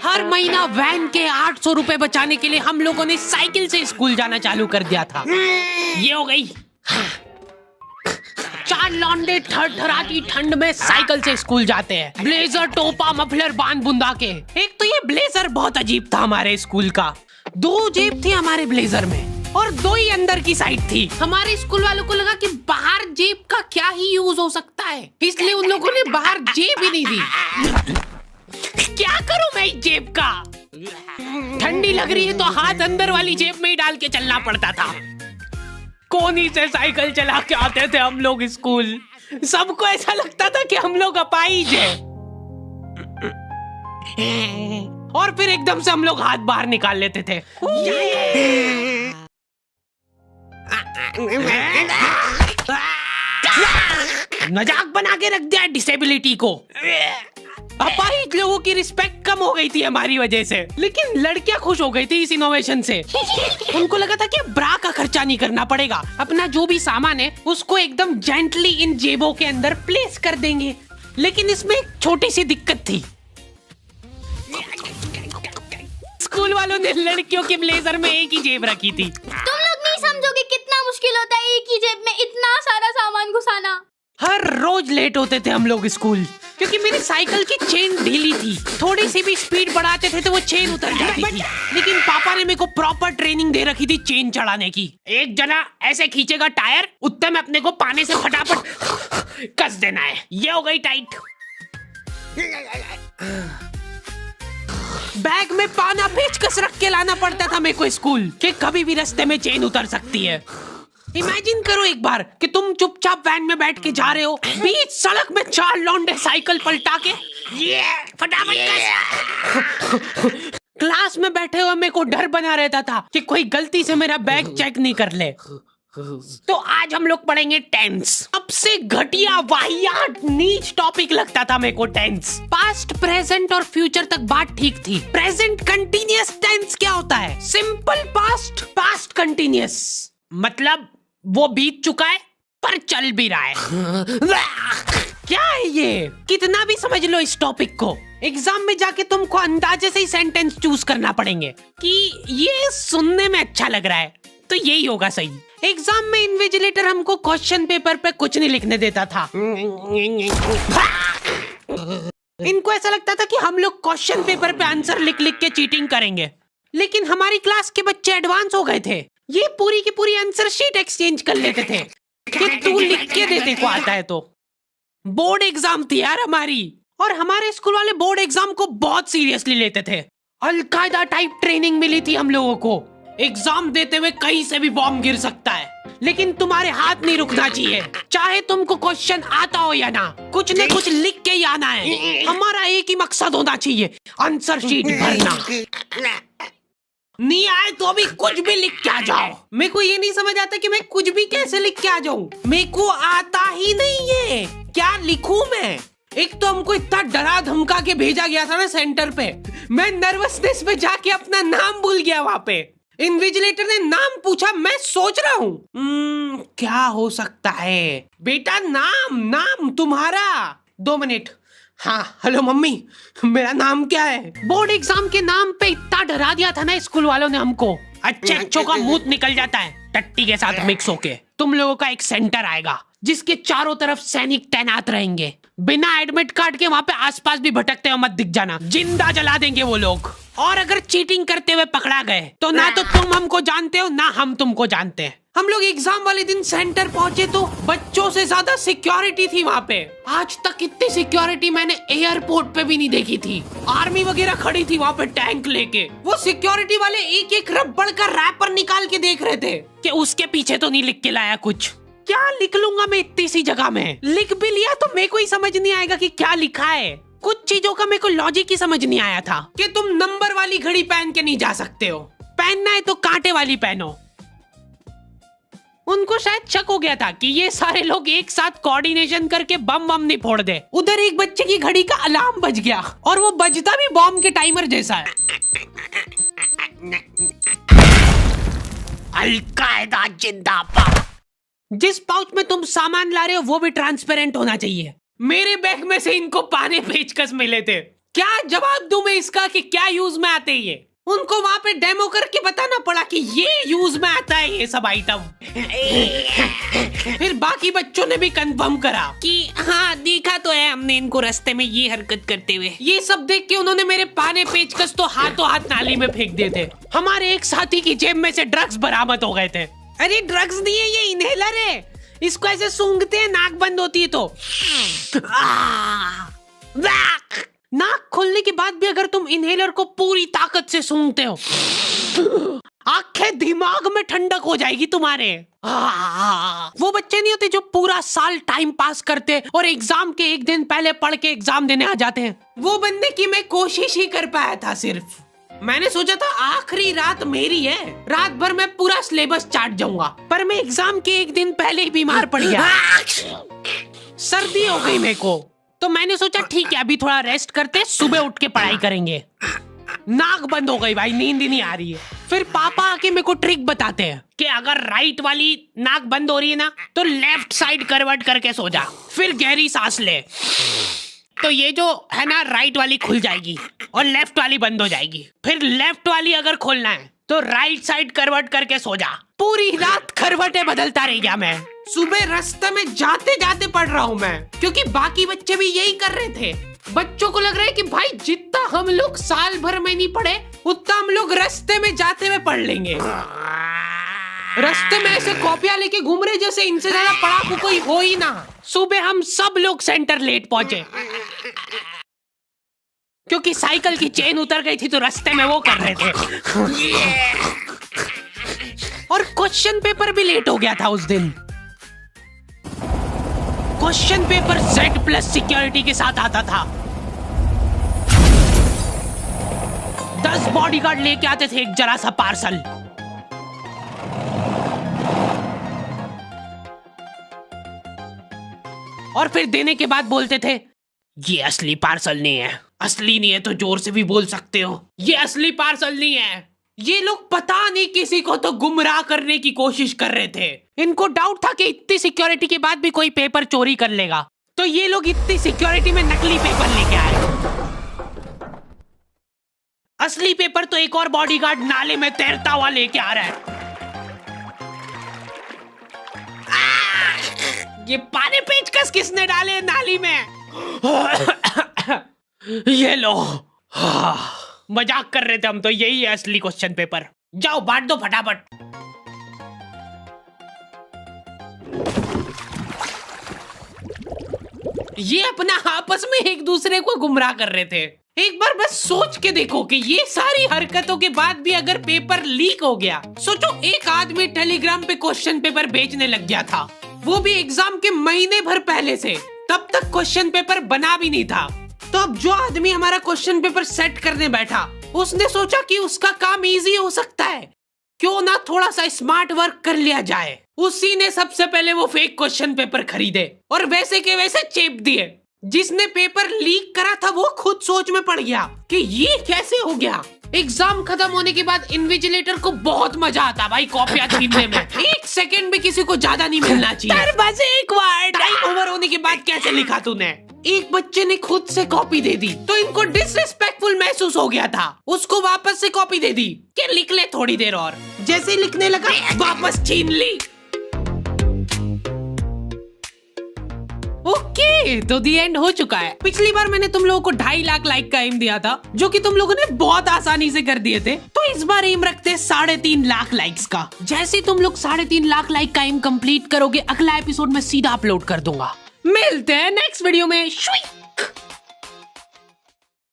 हर महीना वैन के 800 रुपए बचाने के लिए हम लोगों ने साइकिल से स्कूल जाना चालू कर दिया था। ये हो गई। चार लौंडे थरथराती ठंड में साइकिल से स्कूल जाते हैं, ब्लेजर, टोपा, मफलर बांध बुंदा के। एक तो ये ब्लेजर बहुत अजीब था हमारे स्कूल का। 2 जेब थी हमारे ब्लेजर में और 2 ही अंदर की साइड थी। हमारे स्कूल वालों को लगा कि बाहर जेब का क्या ही यूज हो सकता है, इसलिए उन लोगों ने बाहर जेब ही नहीं दी। क्या करूं मैं इस जेब का? ठंडी लग रही है तो हाथ अंदर वाली जेब में ही डाल के चलना पड़ता था। कोनी से साइकिल चला के आते थे हम लोग स्कूल। सबको ऐसा लगता था कि हम लोग अपाहिज हैं। और फिर एकदम से हम लोग हाथ बाहर निकाल लेते थे। मजाक बना के रख दिया डिसेबिलिटी को। अपाहिज लोगों की रिस्पेक्ट कम हो गई थी हमारी वजह से, लेकिन लड़कियां खुश हो गई थी इस इनोवेशन से। उनको लगा था कि ब्रा का खर्चा नहीं करना पड़ेगा, अपना जो भी सामान है उसको एकदम जेंटली इन जेबों के अंदर प्लेस कर देंगे। लेकिन इसमें एक छोटी सी दिक्कत थी। स्कूल वालों ने लड़कियों के ब्लेजर में एक ही जेब रखी थी। तुम लोग नहीं समझोगे कितना मुश्किल होता है एक ही जेब में इतना सारा सामान घुसाना। हर रोज लेट होते थे हम लोग स्कूल, क्योंकि मेरी साइकिल की चेन ढीली थी। थोड़ी सी भी स्पीड बढ़ाते थे तो वो चेन उतर जाती थी। लेकिन पापा ने मेरे को प्रॉपर ट्रेनिंग दे रखी थी चेन चढ़ाने की। एक जना ऐसे खींचेगा टायर, उतने में अपने को पाने से फटाफट कस देना है। ये हो गई टाइट। बैग में पाना पेचकस रख के लाना पड़ता था मेरे को स्कूल, कि कभी भी रास्ते में चेन उतर सकती है। इमेजिन करो एक बार कि तुम चुपचाप वैन में बैठ के जा रहे हो, बीच सड़क में 4 लौंडे साइकिल पलटा के ये फटाफट क्लास में बैठे हुए मेरे को डर बना रहता था कि कोई गलती से मेरा बैग चेक नहीं कर ले। तो आज हम लोग पढ़ेंगे टेंस। सबसे घटिया, वाहियात, नीच टॉपिक लगता था मेरे को टेंस। पास्ट, प्रेजेंट और फ्यूचर तक बात ठीक थी। प्रेजेंट कंटीन्यूअस टेंस क्या होता है? सिंपल पास्ट, पास्ट कंटीन्यूअस, मतलब वो बीत चुका है पर चल भी रहा है। क्या है ये? कितना भी समझ लो इस टॉपिक को, एग्जाम में जाके तुमको अंदाजे से ही सेंटेंस चूज करना पड़ेंगे कि ये सुनने में अच्छा लग रहा है तो यही होगा सही। एग्जाम में इन्विजिलेटर हमको क्वेश्चन पेपर पे कुछ नहीं लिखने देता था। इनको ऐसा लगता था कि हम लोग क्वेश्चन पेपर पे आंसर लिख लिख के चीटिंग करेंगे। लेकिन हमारी क्लास के बच्चे एडवांस हो गए थे। ये पूरी की पूरी आंसर शीट एक्सचेंज कर लेते थे कि तू लिख के दे, को आता है तो। बोर्ड एग्जाम थी यार हमारी, और हमारे स्कूल वाले बोर्ड एग्जाम को बहुत सीरियसली लेते थे। अलकायदा टाइप ट्रेनिंग मिली थी हम लोगों को। एग्जाम देते हुए कहीं से भी बॉम्ब गिर सकता है, लेकिन तुम्हारे हाथ नहीं रुकना चाहिए। चाहे तुमको क्वेश्चन आता हो या ना, कुछ न कुछ लिख के ही आना है। हमारा एक ही मकसद होना चाहिए, आंसर शीट भरना। नहीं आए तो भी कुछ भी लिख के आ जाओ। मेरे को ये नहीं समझ आता कि मैं कुछ भी कैसे लिख के आ जाऊं। मेरे को आता ही नहीं है, क्या लिखूं मैं? एक तो हमको इतना डरा धमका के भेजा गया था ना सेंटर पे, मैं नर्वसनेस में जाके अपना नाम भूल गया। वहां पे इन्विजिलेटर ने नाम पूछा, मैं सोच रहा हूँ क्या हो सकता है। बेटा नाम तुम्हारा। 2 मिनट। हाँ हेलो मम्मी, मेरा नाम क्या है? बोर्ड एग्जाम के नाम पे इतना डरा दिया था ना स्कूल वालों ने हमको, अच्छों का मुंह निकल जाता है टट्टी के साथ मिक्स होके। तुम लोगों का एक सेंटर आएगा जिसके चारों तरफ सैनिक तैनात रहेंगे। बिना एडमिट कार्ड के वहाँ पे आसपास भी भटकते हो मत दिख जाना, जिंदा जला देंगे वो लोग। और अगर चीटिंग करते हुए पकड़ा गए तो ना तो तुम हमको जानते हो ना हम तुमको जानते हैं। हम लोग एग्जाम वाले दिन सेंटर पहुंचे तो बच्चों से ज्यादा सिक्योरिटी थी वहाँ पे। आज तक इतनी सिक्योरिटी मैंने एयरपोर्ट पे भी नहीं देखी थी। आर्मी वगैरह खड़ी थी वहाँ पे टैंक लेके। वो सिक्योरिटी वाले एक एक रबड़ का रैपर निकाल के देख रहे थे कि उसके पीछे तो नहीं लिख के लाया कुछ। क्या लिख लूंगा मैं इतनी सी जगह में? लिख भी लिया तो मेरे को ही समझ नहीं आएगा कि क्या लिखा है। कुछ चीजों का मेरे को लॉजिक ही समझ नहीं आया था कि तुम नंबर वाली घड़ी पहन के नहीं जा सकते हो, पहनना है तो कांटे वाली पहनो। उनको शायद शक हो गया था कि ये सारे लोग एक साथ कोऑर्डिनेशन करके बम नहीं फोड़ दे। उधर एक बच्चे की घड़ी का अलार्म बज गया और वो बजता भी बॉम्ब के टाइमर जैसा है। अलकायदा जिंदाबाद। जिस पाउच में तुम सामान ला रहे हो वो भी ट्रांसपेरेंट होना चाहिए। मेरे बैग में से इनको पाने पेचकस मिले थे क्या जवाब दूं मैं इसका कि क्या यूज में आते ये? उनको वहाँ पे डेमो करके बताना पड़ा कि ये यूज में आता है ये सब आइटम। फिर बाकी बच्चों ने भी कंफर्म करा कि हाँ देखा तो है हमने इनको रास्ते में ये हरकत करते हुए। ये सब देख के उन्होंने मेरे पाने पेचकस तो हाथों हाथ नाली में फेंक दिए थे। हमारे एक साथी की जेब में से ड्रग्स बरामद हो गए थे। अरे ड्रग्स नहीं है, ये इनहेलर है। इसको ऐसे सूंघते हैं, नाक बंद होती है तो नाक खोलने के बाद भी अगर तुम इनहेलर को पूरी ताकत से सूंघते हो, आंखें दिमाग में ठंडक हो जाएगी तुम्हारे। वो बच्चे नहीं होते जो पूरा साल टाइम पास करते और एग्जाम के एक दिन पहले पढ़ के एग्जाम देने आ जाते हैं। वो बनने की मैं कोशिश ही कर पाया था। सिर्फ मैंने सोचा था आखिरी रात मेरी है, रात भर मैं पूरा सिलेबस चाट जाऊंगा, पर मैं एग्जाम के एक दिन पहले ही बीमार पड़ गया। सर्दी हो गई मेरे को, तो मैंने सोचा ठीक है अभी थोड़ा रेस्ट करते, सुबह उठ के पढ़ाई करेंगे। नाक बंद हो गई भाई, नींद ही नहीं आ रही है। फिर पापा आके मेरे को ट्रिक बताते हैं कि अगर राइट वाली नाक बंद हो रही है ना तो लेफ्ट साइड करवट करके सो जा, फिर गहरी सांस ले, तो ये जो है ना राइट वाली खुल जाएगी और लेफ्ट वाली बंद हो जाएगी। फिर लेफ्ट वाली अगर खोलना है तो राइट साइड करवट करके सो जा। पूरी रात करवटें बदलता रह गया मैं। सुबह रास्ते में जाते जाते पढ़ रहा हूँ मैं, क्योंकि बाकी बच्चे भी यही कर रहे थे। बच्चों को लग रहा है कि भाई जितना हम लोग साल भर में नहीं पढ़े उतना हम लोग रास्ते में जाते हुए पढ़ लेंगे। रास्ते में ऐसे कॉपियां लेके घूम रहे जैसे इनसे ज्यादा पढ़ाकू कोई हो ही ना। सुबह हम सब लोग सेंटर लेट पहुंचे क्योंकि साइकिल की चेन उतर गई थी, तो रास्ते में वो कर रहे थे। और क्वेश्चन पेपर भी लेट हो गया था उस दिन। क्वेश्चन पेपर Z+ सिक्योरिटी के साथ आता था। 10 बॉडीगार्ड लेके आते थे एक जरा सा पार्सल। और फिर देने के बाद बोलते थे ये असली पार्सल नहीं है। असली नहीं है तो जोर से भी बोल सकते हो, ये असली पार्सल नहीं है। ये लोग पता नहीं किसी को तो गुमराह करने की कोशिश कर रहे थे। इनको डाउट था कि इतनी सिक्योरिटी के बाद भी कोई पेपर चोरी कर लेगा, तो ये लोग इतनी सिक्योरिटी में नकली पेपर लेके आए। असली पेपर तो एक और बॉडीगार्ड नाले में तैरता हुआ लेके आ रहा है। ये पानी पेचकस किसने डाले नाली में? ये लो। मजाक कर रहे थे हम तो, यही है असली क्वेश्चन पेपर। जाओ बांट दो फटाफट। ये अपना आपस में एक दूसरे को गुमराह कर रहे थे। एक बार बस सोच के देखो कि ये सारी हरकतों के बाद भी अगर पेपर लीक हो गया, सोचो एक आदमी टेलीग्राम पे क्वेश्चन पेपर भेजने लग गया था, वो भी एग्जाम के महीने भर पहले से, तब तक क्वेश्चन पेपर बना भी नहीं था। तो अब जो आदमी हमारा क्वेश्चन पेपर सेट करने बैठा, उसने सोचा कि उसका काम इजी हो सकता है, क्यों ना थोड़ा सा स्मार्ट वर्क कर लिया जाए। उसी ने सबसे पहले वो फेक क्वेश्चन पेपर खरीदे और वैसे के वैसे चेप दिए। जिसने पेपर लीक करा था वो खुद सोच में पड़ गया कि ये कैसे हो गया। एग्जाम खत्म होने के बाद इन्विजिलेटर को बहुत मजा आता भाई कॉपियां छीनने में। एक सेकंड भी किसी को ज्यादा नहीं मिलना चाहिए। बस एक बार टाइम ओवर होने के बाद कैसे लिखा तूने? एक बच्चे ने खुद से कॉपी दे दी तो इनको डिसरिस्पेक्टफुल महसूस हो गया था। उसको वापस से कॉपी दे दी कि लिख ले थोड़ी देर और। जैसे ही लिखने लगा वापस छीन ली। ओके, तो दी एंड हो चुका है। पिछली बार मैंने तुम लोगों को 2.5 लाख लाइक का एम दिया था, जो कि तुम लोगों ने बहुत आसानी से कर दिए थे। तो इस बार एम रखते हैं 3.5 लाख लाइक्स का। जैसे तुम लोग 3.5 लाख लाइक का एम कंप्लीट करोगे, अगला एपिसोड में सीधा अपलोड कर दूंगा। मिलते हैं नेक्स्ट वीडियो में।